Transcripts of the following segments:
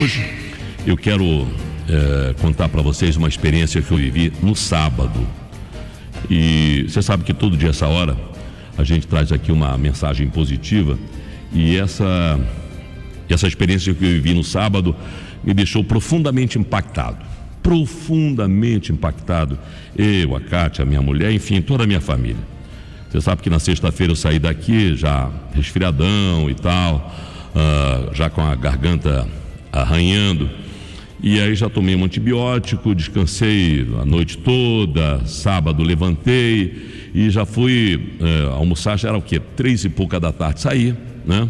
Hoje eu quero contar para vocês uma experiência que eu vivi no sábado. E você sabe que todo dia, essa hora, a gente traz aqui uma mensagem positiva. E essa experiência que eu vivi no sábado me deixou profundamente impactado. Profundamente impactado. Eu, a Kátia, a minha mulher, enfim, toda a minha família. Você sabe que na sexta-feira eu saí daqui já resfriadão e tal, já com a garganta arranhando, e aí já tomei um antibiótico, descansei a noite toda. Sábado levantei e já fui almoçar. Já era o quê? 3 e pouca da tarde, saí, né?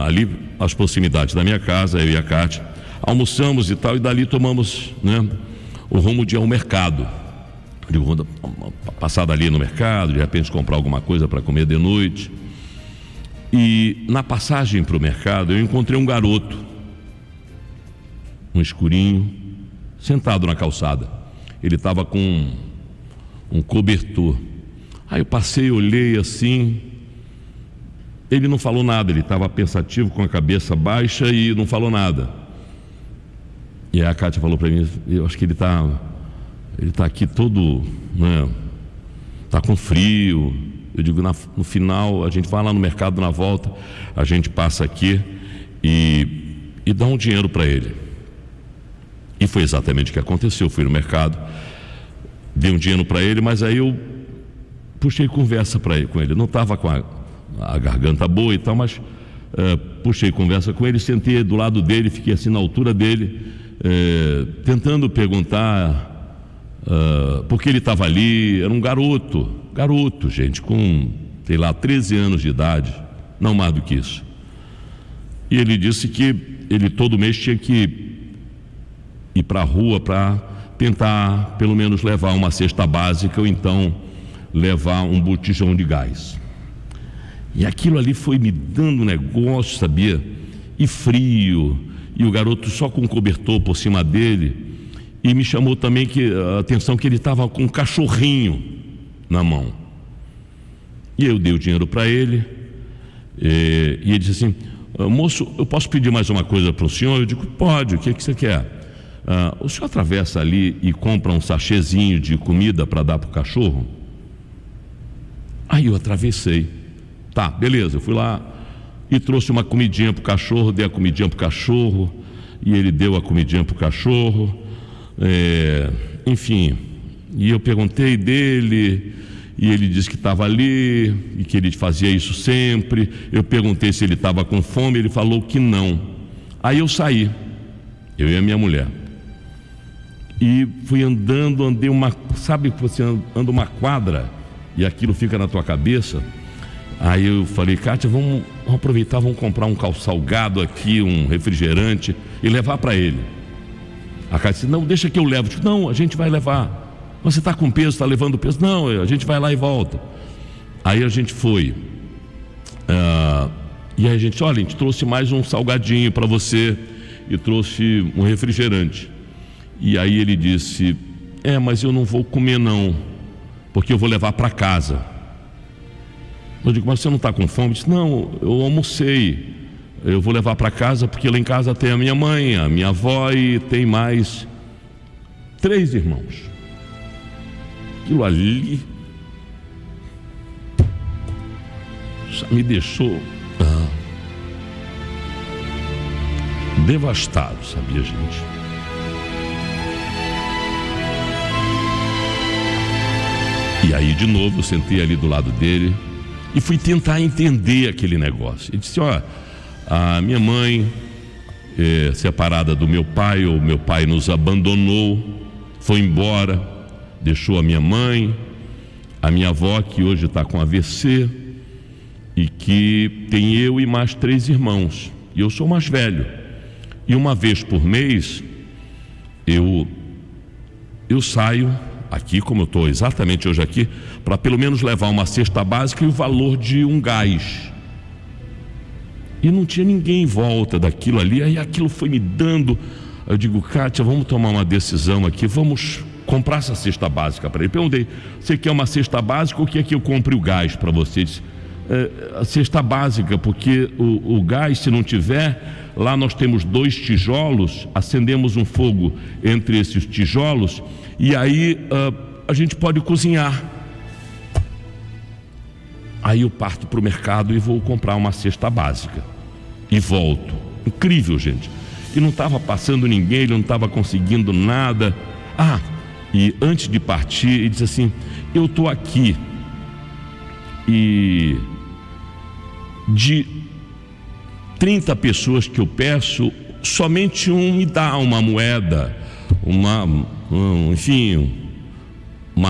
Ali às proximidades da minha casa, eu e a Kátia almoçamos e tal, e dali tomamos, né, o rumo de ir ao mercado. Digo, passar ali no mercado, de repente comprar alguma coisa para comer de noite. E na passagem para o mercado eu encontrei um garoto, um escurinho, sentado na calçada. Ele estava com um cobertor. Aí eu passei, olhei assim. Ele não falou nada, ele estava pensativo, com a cabeça baixa, e não falou nada. E aí a Kátia falou para mim: eu acho que ele está aqui todo, né, está com frio. Eu digo, no final, a gente vai lá no mercado, na volta, a gente passa aqui e dá um dinheiro para ele. E foi exatamente o que aconteceu. Eu fui no mercado, dei um dinheiro para ele, mas aí eu puxei conversa com ele. Não estava com a garganta boa e tal, mas puxei conversa com ele, sentei do lado dele, fiquei assim na altura dele, tentando perguntar por que ele estava ali. Era um garoto, gente, com, sei lá, 13 anos de idade, não mais do que isso. E ele disse que ele todo mês tinha que ir para a rua para tentar pelo menos levar uma cesta básica, ou então levar um botijão de gás. E aquilo ali foi me dando um negócio, sabia? E frio, e o garoto só com um cobertor por cima dele. E me chamou também a atenção que ele estava com um cachorrinho na mão. E eu dei o dinheiro para ele, e ele disse assim: moço, eu posso pedir mais uma coisa para o senhor? Eu digo, pode. O que você quer? O senhor atravessa ali e compra um sachêzinho de comida para dar para o cachorro? Aí eu atravessei. Tá, beleza. Eu fui lá e trouxe uma comidinha para o cachorro, dei a comidinha para o cachorro, e ele deu a comidinha para o cachorro. Enfim, e eu perguntei dele, e ele disse que estava ali e que ele fazia isso sempre. Eu perguntei se ele estava com fome, ele falou que não. Aí eu saí, eu e a minha mulher, e fui andei sabe que você anda uma quadra e aquilo fica na tua cabeça. Aí eu falei: Kátia, vamos aproveitar, vamos comprar um salgado aqui, um refrigerante, e levar para ele. A Kátia disse: não, deixa que eu levo. Eu disse: não, a gente vai levar. Você está com peso, está levando peso? Não, a gente vai lá e volta. Aí a gente foi, e aí a gente: olha, a gente trouxe mais um salgadinho para você, e trouxe um refrigerante. E aí ele disse: mas eu não vou comer não, porque eu vou levar para casa. Eu digo: mas você não está com fome? Ele disse: não, eu almocei, eu vou levar para casa, porque lá em casa tem a minha mãe, a minha avó, e tem mais 3 irmãos. Aquilo ali já me deixou devastado, sabia, gente? E aí de novo eu sentei ali do lado dele e fui tentar entender aquele negócio. Ele disse: a minha mãe separada do meu pai, ou meu pai nos abandonou, foi embora, deixou a minha mãe, a minha avó, que hoje está com AVC, e que tem eu e mais 3 irmãos, e eu sou o mais velho. E uma vez por mês eu saio aqui, como eu estou exatamente hoje aqui, para pelo menos levar uma cesta básica e o valor de um gás. E não tinha ninguém em volta daquilo ali. Aí aquilo foi me dando. Eu digo: Kátia, vamos tomar uma decisão aqui, vamos comprar essa cesta básica para ele. Perguntei: você quer uma cesta básica ou quer que eu compre o gás para você? Ele disse: a cesta básica, porque o gás, se não tiver, lá nós temos 2 tijolos, acendemos um fogo entre esses tijolos e aí a gente pode cozinhar. Aí eu parto para o mercado e vou comprar uma cesta básica e volto. Incrível, gente. E não estava passando ninguém, ele não estava conseguindo nada. E antes de partir, ele disse assim: eu estou aqui e de 30 pessoas que eu peço, somente um me dá uma moeda, uma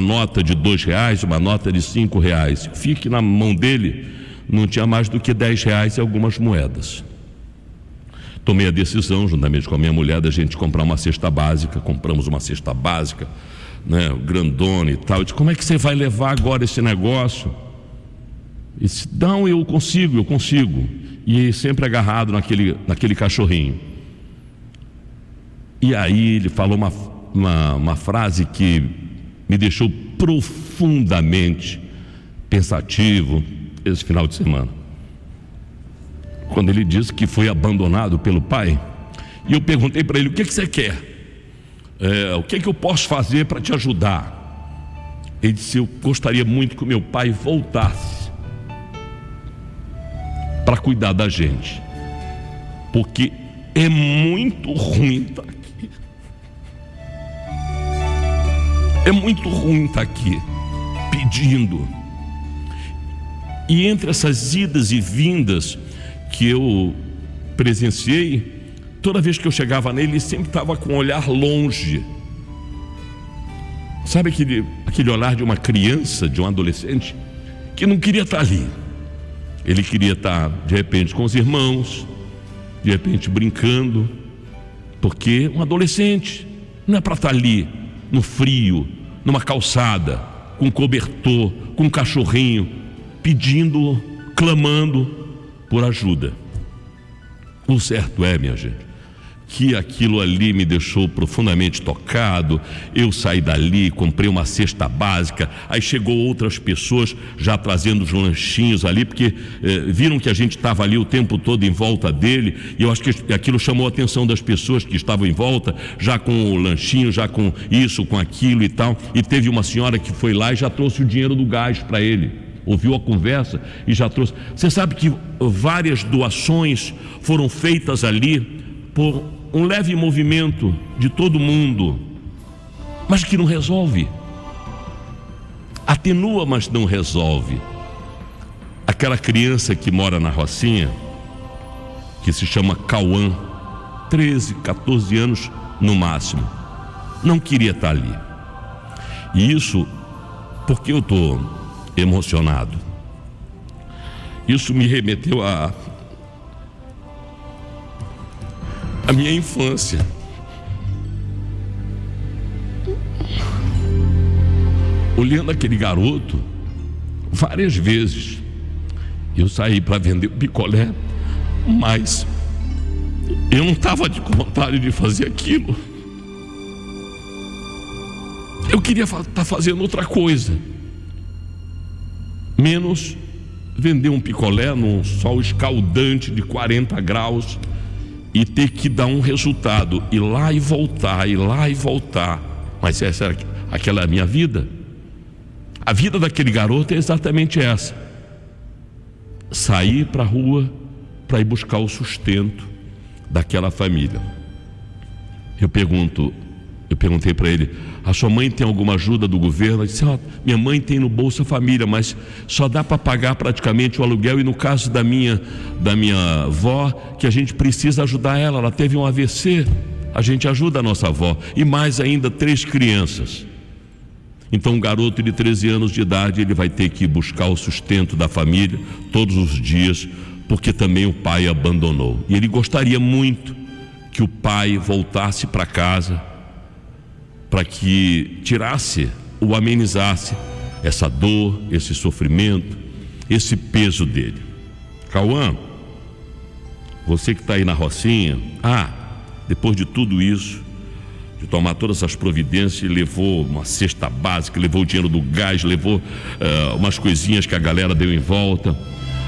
nota de R$2, uma nota de R$5. Fique na mão dele, não tinha mais do que R$10 e algumas moedas. Tomei a decisão, juntamente com a minha mulher, da gente comprar uma cesta básica. Compramos uma cesta básica, né, grandona e tal. Eu disse: como é que você vai levar agora esse negócio? Ele disse: não, eu consigo. E sempre agarrado naquele cachorrinho. E aí ele falou uma frase que me deixou profundamente pensativo esse final de semana, quando ele disse que foi abandonado pelo pai. E eu perguntei para ele: o que você quer? O que eu posso fazer para te ajudar? Ele disse: eu gostaria muito que o meu pai voltasse para cuidar da gente, porque é muito ruim estar aqui. É muito ruim estar aqui pedindo. E entre essas idas e vindas que eu presenciei, toda vez que eu chegava nele, ele sempre estava com um olhar longe. Sabe aquele olhar de uma criança, de um adolescente, que não queria estar ali. Ele queria estar, de repente, com os irmãos, de repente brincando, porque um adolescente não é para estar ali no frio, numa calçada, com cobertor, com um cachorrinho, pedindo, clamando por ajuda. O certo é, minha gente, que aquilo ali me deixou profundamente tocado. Eu saí dali, comprei uma cesta básica, aí chegou outras pessoas já trazendo os lanchinhos ali, porque viram que a gente estava ali o tempo todo em volta dele, e eu acho que aquilo chamou a atenção das pessoas que estavam em volta, já com o lanchinho, já com isso, com aquilo e tal. E teve uma senhora que foi lá e já trouxe o dinheiro do gás para ele, ouviu a conversa e já trouxe. Você sabe que várias doações foram feitas ali por um leve movimento de todo mundo, mas que não resolve. Atenua, mas não resolve. Aquela criança que mora na Rocinha, que se chama Cauã, 13, 14 anos no máximo, não queria estar ali. E isso, porque eu estou emocionado, isso me remeteu a minha infância. Olhando aquele garoto, várias vezes eu saí para vender picolé, mas eu não estava com vontade de fazer aquilo. Eu queria estar fazendo outra coisa, menos vender um picolé num sol escaldante de 40 graus e ter que dar um resultado, ir lá e voltar, ir lá e voltar. Mas aquela é a minha vida. A vida daquele garoto é exatamente essa: sair para a rua para ir buscar o sustento daquela família. Eu perguntei para ele: a sua mãe tem alguma ajuda do governo? Ele disse: minha mãe tem no Bolsa Família, mas só dá para pagar praticamente o aluguel, e no caso da minha avó, que a gente precisa ajudar ela teve um AVC, a gente ajuda a nossa avó, e mais ainda 3 crianças. Então um garoto de 13 anos de idade, ele vai ter que buscar o sustento da família todos os dias, porque também o pai abandonou. E ele gostaria muito que o pai voltasse para casa, para que tirasse ou amenizasse essa dor, esse sofrimento, esse peso dele. Cauã, você que está aí na Rocinha, depois de tudo isso, de tomar todas as providências, levou uma cesta básica, levou o dinheiro do gás, levou umas coisinhas que a galera deu em volta.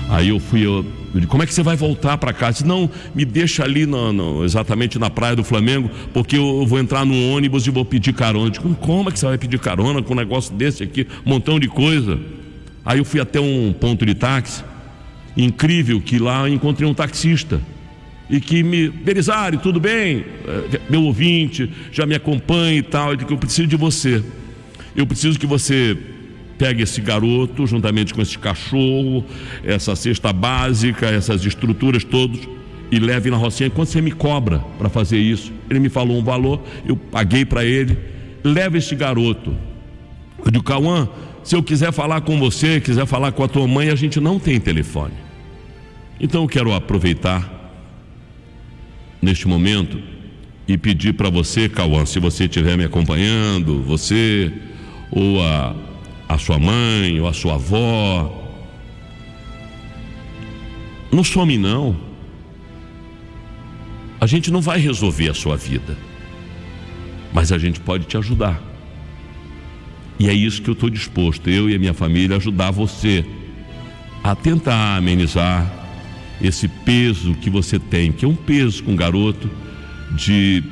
Aí eu disse, como é que você vai voltar para casa? Disse, não, me deixa ali exatamente na praia do Flamengo, porque eu vou entrar num ônibus e vou pedir carona. Eu digo, como é que você vai pedir carona com um negócio desse aqui, um montão de coisa? Aí eu fui até um ponto de táxi, incrível, que lá eu encontrei um taxista, e que Belisário, tudo bem? Meu ouvinte, já me acompanha e tal. Eu digo, eu preciso de você, eu preciso que você pegue esse garoto, juntamente com esse cachorro, essa cesta básica, essas estruturas todas, e leve na Rocinha. Quanto você me cobra para fazer isso? Ele me falou um valor, eu paguei para ele. Leva esse garoto. Eu digo, Cauã, se eu quiser falar com você, quiser falar com a tua mãe, a gente não tem telefone. Então eu quero aproveitar neste momento e pedir para você, Cauã, se você estiver me acompanhando, você ou a sua mãe ou a sua avó, não some não. A gente não vai resolver a sua vida, mas a gente pode te ajudar. E é isso que eu estou disposto, eu e a minha família, ajudar você a tentar amenizar esse peso que você tem, que é um peso com um garoto de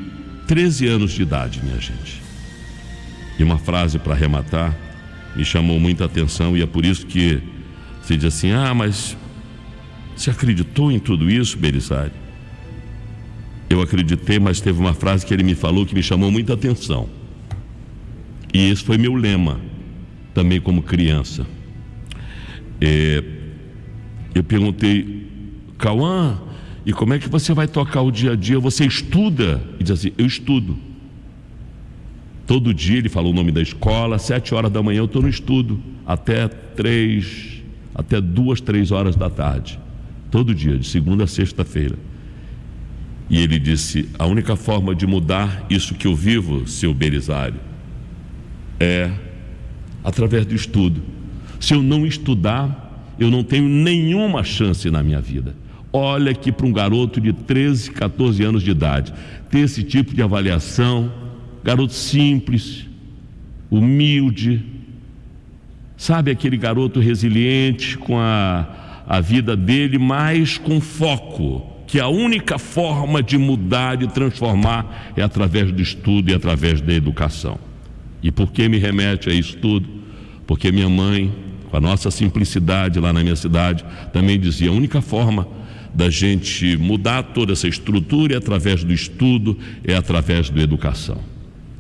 13 anos de idade, minha gente. E uma frase para arrematar me chamou muita atenção, e é por isso que você diz assim, mas você acreditou em tudo isso, Belisário? Eu acreditei, mas teve uma frase que ele me falou que me chamou muita atenção, e esse foi meu lema também como criança. Eu perguntei, Cauã, e como é que você vai tocar o dia a dia? Você estuda? E diz assim, eu estudo. Todo dia, ele falou o nome da escola, 7 horas da manhã eu estou no estudo, até 2, 3 horas da tarde. Todo dia, de segunda a sexta-feira. E ele disse, a única forma de mudar isso que eu vivo, seu Belisário, é através do estudo. Se eu não estudar, eu não tenho nenhuma chance na minha vida. Olha que para um garoto de 13, 14 anos de idade, ter esse tipo de avaliação, garoto simples, humilde, sabe, aquele garoto resiliente com a vida dele, mas com foco, que a única forma de mudar, de transformar, é através do estudo e através da educação. E por que me remete a isso tudo? Porque minha mãe, com a nossa simplicidade lá na minha cidade, também dizia, a única forma da gente mudar toda essa estrutura é através do estudo, é através da educação.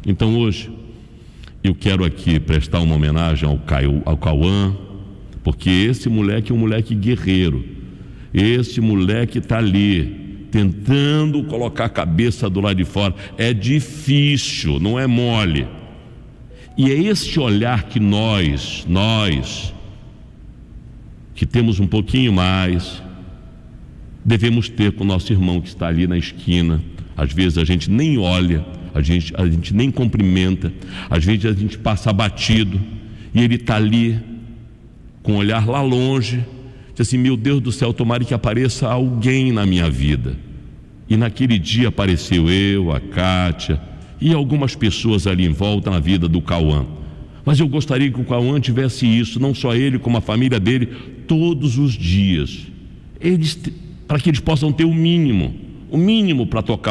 Então hoje eu quero aqui prestar uma homenagem ao Cauã, porque esse moleque é um moleque guerreiro, esse moleque está ali tentando colocar a cabeça do lado de fora. É difícil, não é mole. E é esse olhar que nós que temos um pouquinho mais, devemos ter com o nosso irmão que está ali na esquina. Às vezes a gente nem olha, a gente nem cumprimenta, às vezes a gente passa batido, e ele está ali com o olhar lá longe, diz assim, meu Deus do céu, tomara que apareça alguém na minha vida. E naquele dia apareceu eu, a Kátia e algumas pessoas ali em volta na vida do Cauã. Mas eu gostaria que o Cauã tivesse isso, não só ele, como a família dele, todos os dias, para que eles possam ter o mínimo para tocar